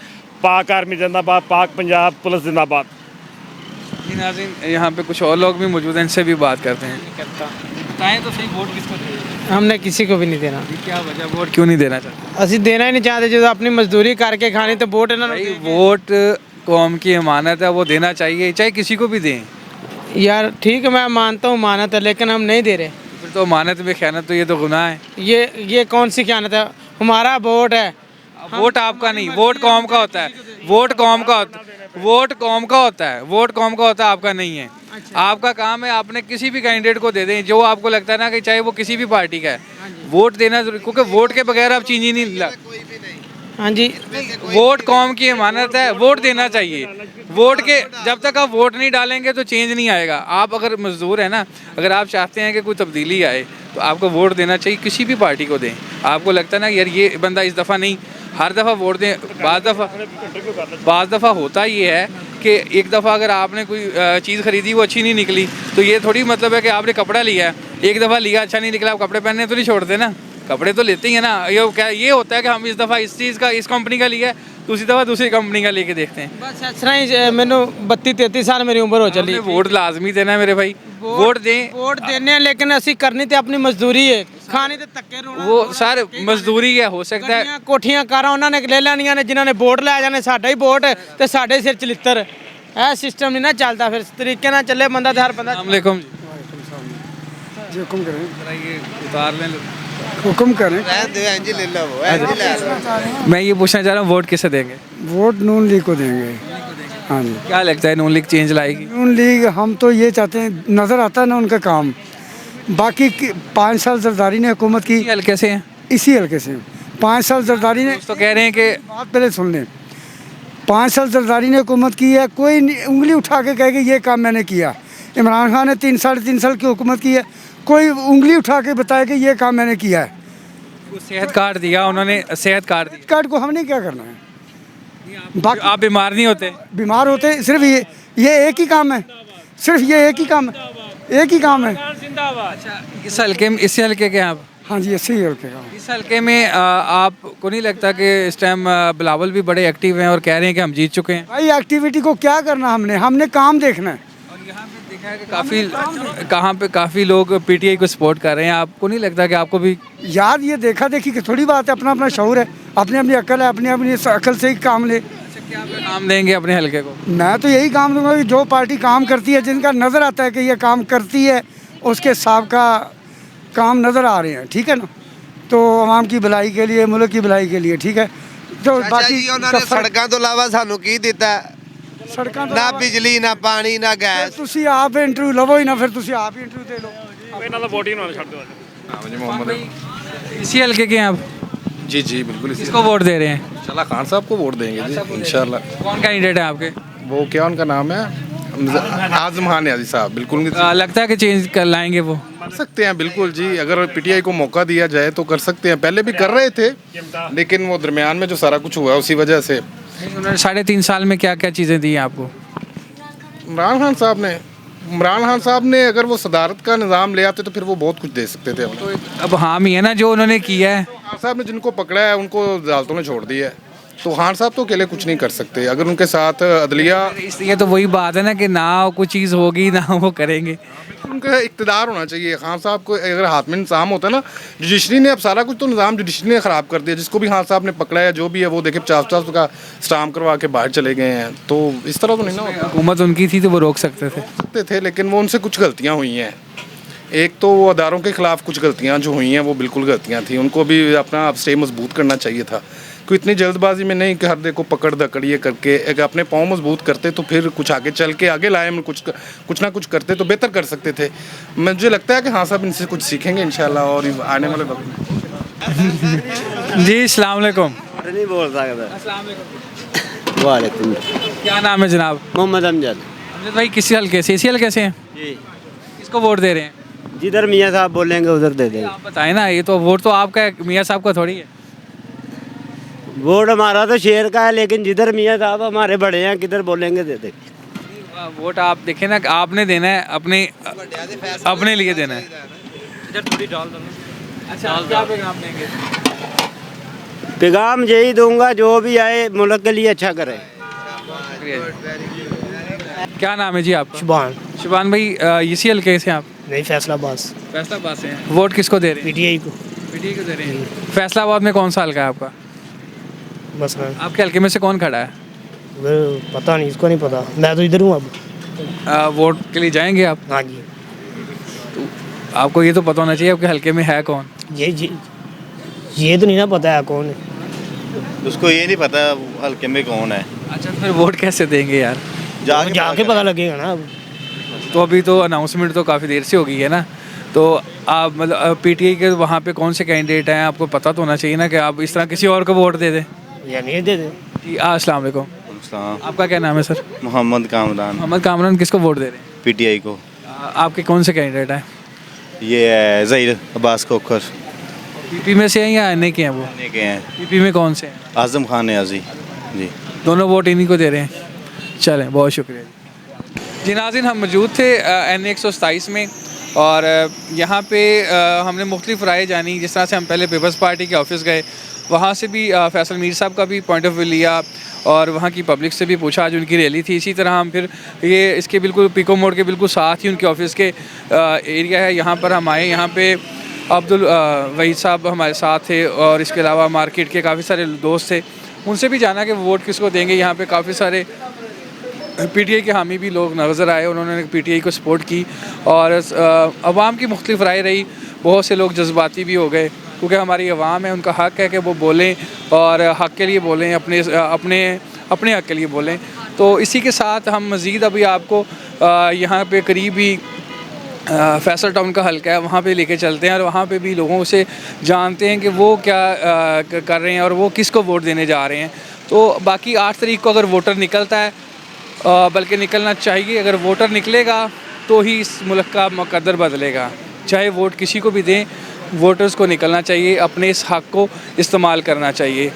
पाक आर्मी जिंदाबाद, पाक पंजाब पुलिस जिंदाबाद। जी नाज़रीन, यहाँ पे कुछ और लोग भी मौजूद हैं, इनसे भी बात करते हैं। बताएं तो सही, वोट किसको देना? हमने किसी को भी नहीं देना। क्या वजह, वोट क्यों नहीं देना चाहते? ਅਸੀਂ देना ही नहीं चाहते। जो अपनी मजदूरी करके खानी तो वोट इन्होंने भाई वोट कौम की अमानत है, वो देना चाहिए, चाहे किसी को भी दें। यार ठीक है, मैं मानता हूँ मानत है, लेकिन हम नहीं दे रहे। फिर तो अमानत में खयानत, तो ये तो गुनाह है। ये कौन सी ख्यानत है? हमारा वोट है। वोट आपका नहीं, वोट कौम का होता है। वोट कौम का होता है, वोट कौम का होता है, वोट कौम का होता है, आपका नहीं है। आपका काम है, आपने किसी भी कैंडिडेट को दे दें जो आपको लगता है ना, कि चाहे वो किसी भी पार्टी का है, वोट देना जरूरी, क्योंकि वोट के बगैर आप चीनी नहीं। हाँ जी, वोट कौम की अमानत है, वोट देना चाहिए। वोट के जब तक आप वोट नहीं डालेंगे तो चेंज नहीं आएगा। आप अगर मजदूर हैं ना, अगर आप चाहते हैं कि कोई तब्दीली आए, तो आपको वोट देना चाहिए, किसी भी पार्टी को दें। आपको लगता है ना यार ये बंदा इस दफ़ा नहीं, हर दफ़ा वोट दें। बाज़ दफ़ा होता ये है कि एक दफ़ा अगर आपने कोई चीज़ ख़रीदी वो अच्छी नहीं निकली, तो ये थोड़ी मतलब है कि आपने कपड़ा लिया है, एक दफ़ा लिया अच्छा नहीं निकला, आप कपड़े पहनने तो नहीं छोड़ते ना, कपड़े तो लेते ही है ना। ये होता है कि हम इस दफ़ा इस चीज़ का, इस कंपनी का लिया है, दूसरी दफ़ा दूसरी कंपनी का लेके देखते हैं। बस इस तरह ही मैंने 32-33 साल मेरी उम्र हो चली। वोट लाजमी देना है मेरे भाई, वोट दें। वोट देने लेकिन असी करनी तो अपनी मजदूरी है, खानी तो धक्के रोना। वो सारे मजदूरी है, हो सकता है कोठियां कारां उन्होंने ले लैनियां ने, जिन्होंने वोट लै जाने, साडा ही वोट है तो साडे सिर च लित्तर। ਇਹ सिस्टम नहीं ना चलता, फिर इस तरीके ना चले बंदा तो हर बंदा। अस्सलामुअलैकुम जी हुक्म करें, जरा ये उतार लें। हुक्म करें। मैं ये पूछना चाह रहा हूँ, वोट किसे देंगे? वोट नून लीग को देंगे। हाँ जी, क्या लगता है नून लीग चेंज लाएगी? नून लीग हम तो ये चाहते हैं, नज़र आता है ना उनका काम। बाकी 5 साल जरदारी ने हुकूमत की, हल्के से हैं, इसी हल्के से 5 साल जरदारी ने, तो कह रहे हैं कि बात पहले सुन लें, 5 साल जरदारी ने हुकूमत की है, कोई उंगली उठा के कहे कि ये काम मैंने किया। इमरान खान ने 3 साढ़े 3 साल की हुकूमत की है, कोई उंगली उठा के बताया कि ये काम मैंने किया है। सेहत कार्ड दिया उन्होंने, सेहत कार्ड दिया, कार्ड को हमने क्या करना है? बाकी आप बीमार नहीं होते? बीमार होते सिर्फ ये एक ही काम है, सिर्फ ये एक ही काम है। इस हल्के में, इसी हल्के के आप? हाँ जी, ऐसे ही होके काम। इस हल्के में आपको नहीं लगता कि इस टाइम बिलावल भी बड़े एक्टिव हैं और कह रहे हैं कि हम जीत चुके हैं? भाई एक्टिविटी को क्या करना, हमने काम देखना है। और यहाँ पे देखा है कि काफ़ी लोग पीटीआई को सपोर्ट कर रहे हैं, आपको नहीं लगता कि आपको भी? यार ये देखा देखी की थोड़ी बात है, अपना अपना शऊर है, अपनी अपनी अक्ल है, अपनी अपनी अक्ल से ही काम ले। क्या काम देंगे अपने हल्के को? मैं तो यही काम दूंगा कि जो पार्टी काम करती है, जिनका नज़र आता है कि ये काम करती है, उसके हिसाब का काम नज़र आ रहे हैं, ठीक है ना, तो आवाम की भलाई के लिए, मुल्क की भलाई के लिए, ठीक है। तो ਬਾਕੀ ਉਹਨਾਂ ਨੇ ਸੜਕਾਂ ਤੋਂ ਇਲਾਵਾ ਸਾਨੂੰ ਕੀ ਦਿੱਤਾ? सड़कों ਨਾ ਬਿਜਲੀ, ਨਾ ਪਾਣੀ, ਨਾ ਗੈਸ। ਤੁਸੀਂ ਆਪ ਇੰਟਰਵਿਊ ਲਵੋ ਹੀ ਨਾ, ਫਿਰ ਤੁਸੀਂ ਆਪ ਹੀ ਇੰਟਰਵਿਊ ਦੇ ਲਓ। ਇਹਨਾਂ ਦਾ ਵੋਟ ਹੀ ਨਾ ਛੱਡ ਦਿਓ। जी मोहम्मद, इसी हल्के के हैं आप? जी जी बिल्कुल इसी किसको वोट दे रहे हैं? इंशाल्लाह खान साहब को वोट देंगे जी इंशाल्लाह। कौन कैंडिडेट है आपके? वो क्या उनका नाम है, आजम खान याजी साहब। बिल्कुल लगता है कि चेंज कर लाएंगे वो? कर सकते हैं बिल्कुल जी, अगर पीटीआई को मौका दिया जाए तो कर सकते हैं। पहले भी कर रहे थे लेकिन वो दरमियान में जो सारा कुछ हुआ उसी वजह से। उन्होंने 3.5 साल में क्या क्या चीज़ें दी हैं आपको? इमरान खान साहब ने अगर वो सदारत का निज़ाम ले आते तो फिर वो बहुत कुछ दे सकते थे। तो अब हाम ही है ना जो उन्होंने किया है। खान साहब ने जिनको पकड़ा है उनको अदालतों ने छोड़ दिया है, तो खान साहब तो अकेले कुछ नहीं कर सकते। अगर उनके साथ अदलिया, इसलिए तो वही बात है ना कि ना कुछ चीज़ होगी ना वो करेंगे। उनका इक़्तिदार होना चाहिए। खान साहब को अगर हाथ में निज़ाम होता है ना, जुडिशरी ने अब सारा कुछ तो निज़ाम जुडिशरी ने ख़राब कर दिया। जिसको भी खान साहब ने पकड़ा है जो भी है वो देखे 50-50 का स्टाम्प करवा के बाहर चले गए हैं, तो इस तरह तो नहीं ना होता। हुकूमत उनकी थी तो वो रोक सकते थे लेकिन वो उनसे कुछ गलतियाँ हुई हैं। एक तो वो अदारों के ख़िलाफ़ कुछ गलतियाँ जो हुई हैं वो बिल्कुल गलतियाँ थी, उनको भी अपना स्टे मजबूत करना चाहिए था। कोई इतनी जल्दबाजी में नहीं कि हर देखो पकड़ दकड़ ये करके, एक अपने पाँव मजबूत करते तो फिर कुछ आगे चल के आगे लाए में कुछ ना कुछ करते तो बेहतर कर सकते थे। मुझे लगता है कि हाँ साहब इनसे कुछ सीखेंगे इंशाल्लाह और आने वाले वक्त में। जी अस्सलाम वालेकुम। नहीं बोल सकता। वालेकुम। क्या नाम है जनाब? मोहम्मद अमजद। अमजद भाई किसी हल्के से, इसी हल्के से हैं? जी। किसको वोट दे रहे हैं? जिधर मियाँ साहब बोलेंगे उधर दे देंगे। आप बताएं ना, ये तो वोट तो आपका है, मियाँ साहब का थोड़ी है। वोट हमारा तो शेर का है, लेकिन जिधर मियाँ साहब हमारे बड़े हैं किधर बोलेंगे दे देंगे। वोट आप देखें ना, आपने देना है अपने लिए देना है। अच्छा, क्या पैगाम देंगे? पैगाम यही दूंगा जो भी आए मुल्क के लिए अच्छा करे। क्या नाम है जी आपका? शुभान। शुभान भाई इसी हल्के से आप? नहीं, फैसलाबाद। फैसलाबाद से हैं। वोट किसको दे रहे हैं? पीटीआई को। पीटीआई को दे रहे हैं। फैसलाबाद में कौन सा हल्का है आपका? बस आपके हल्के में से कौन खड़ा है? पता नहीं, इसको नहीं पता, मैं तो इधर हूँ अब। वोट के लिए जाएंगे आप? हाँ जी। तो आपको ये तो पता होना चाहिए आपके हल्के में है कौन? ये तो नहीं ना पता है कौन है। उसको ये नहीं पता हल्के में कौन है। अच्छा, फिर वोट कैसे देंगे यार? जाके पता लगेगा ना। अब तो अभी तो अनाउंसमेंट तो काफ़ी देर से हो गई है ना, तो आप मतलब पीटीआई के वहाँ पे कौन से कैंडिडेट हैं आपको पता तो होना चाहिए ना कि आप इस तरह किसी और को वोट दे दें। या नहीं दे दे। जी अस्सलाम वालेकुम। आपका क्या नाम है सर? मोहम्मद कामरान। मोहम्मद कामरान किसको वोट दे रहे हैं? पीटीआई को। आपके कौन से कैंडिडेट हैं? ये है ज़हीर अब्बास खोखर। पीपी में से हैं या एनए के हैं वो? एनए के हैं। पीपी में कौन से हैं? आज़म खान नियाज़ी जी। दोनों वोट इन्हीं को दे रहे हैं। चलें, बहुत शुक्रिया जी। नाज़रीन, हम मौजूद थे NA 127 में और यहाँ पे हमने मुख्तलिफ राय जानी। जिस तरह से हम पहले पीपल्स पार्टी के ऑफिस गए, वहाँ से भी फैसल मीर साहब का भी पॉइंट ऑफ व्यू लिया और वहाँ की पब्लिक से भी पूछा, आज उनकी रैली थी। इसी तरह हम फिर ये इसके बिल्कुल पीको मोड़ के बिल्कुल साथ ही उनके ऑफिस के एरिया है, यहाँ पर हम आए। यहाँ पे अब्दुल वहीद साहब हमारे साथ थे और इसके अलावा मार्केट के काफ़ी सारे दोस्त थे, उनसे भी जाना कि वोट किसको देंगे। यहाँ पे काफ़ी सारे पीटीआई के हामी भी लोग नज़र आए, उन्होंने पीटीआई को सपोर्ट की और अवाम की मुख्तलिफ राय रही। बहुत से लोग जज्बाती भी हो गए क्योंकि हमारी अवाम है, उनका हक़ है कि वो बोलें और हक़ के लिए बोलें, अपने हक़ के लिए बोलें। तो इसी के साथ हम मज़ीद अभी आपको यहाँ पे करीब ही फैसल टाउन का हल्का है, वहाँ पे लेके चलते हैं और वहाँ पे भी लोगों से जानते हैं कि वो क्या कर रहे हैं और वो किसको वोट देने जा रहे हैं। तो बाकी 8 तारीख को अगर वोटर निकलता है, बल्कि निकलना चाहिए, अगर वोटर निकलेगा तो ही इस मुल्क का मुकद्दर बदलेगा। चाहे वोट किसी को भी दें, वोटर्स को निकलना चाहिए, अपने इस हक़ को इस्तेमाल करना चाहिए।